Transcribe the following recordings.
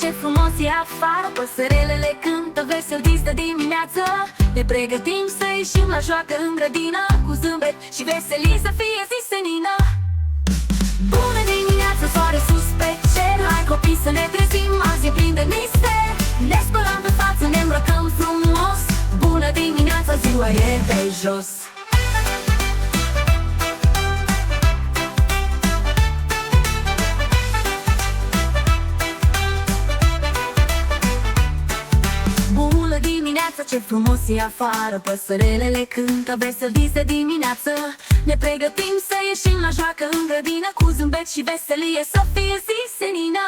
ce frumos e afară, păsărelele cântă vesel dis de dimineață. Ne pregătim să ieșim la joacă în grădină, cu zâmbet și veselii să fie zi senină. Bună dimineața, soare sus pe cer, hai copii să ne trezim, azi e plin de mister. Ne spălăm pe față, ne îmbrăcăm frumos, bună dimineața, ziua e pe jos. Bună dimineața, ce frumos e afară, păsărelele cântă vesel dis de dimineață. Ne pregătim să ieșim la joacă în grădină, cu zâmbet și veselie să fie zi senină.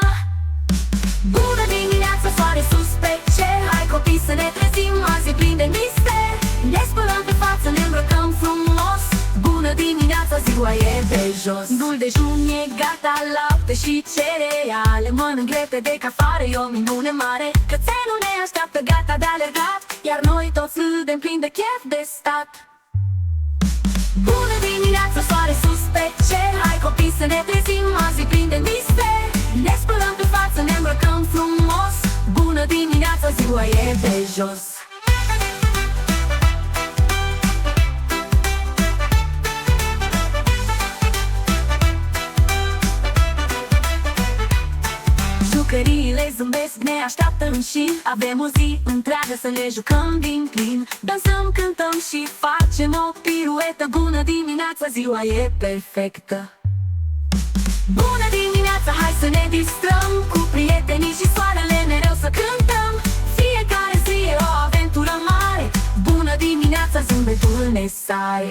Bună dimineața, soare sus pe cer, hai copii să ne trezim, azi e plin de mister. Ne spălăm pe față, ne îmbrăcăm frumos, bună dimineața, ziua e pe jos. Dul dejun e gata, lapte și cereale, mănânc repede că afară e o minune mare. Cățelul ne așteaptă gata de alergat, iar noi toți râdem plini de chef de stat. Bună dimineața, soare sus pe cer, hai copii să ne trezim, azi e plin de mister. Ne spălăm pe față, ne îmbrăcăm frumos, bună dimineața, ziua e pe jos. Jucăriile zâmbesc, ne așteaptă în șir, avem o zi întreagă să le jucăm din plin. Dansăm, cântăm și facem o piruetă, bună dimineața, ziua e perfectă. Bună dimineața, hai să ne distrăm, cu prietenii și soarele mereu să cântăm. Fiecare zi e o aventură mare, bună dimineața, zâmbetul ne sare.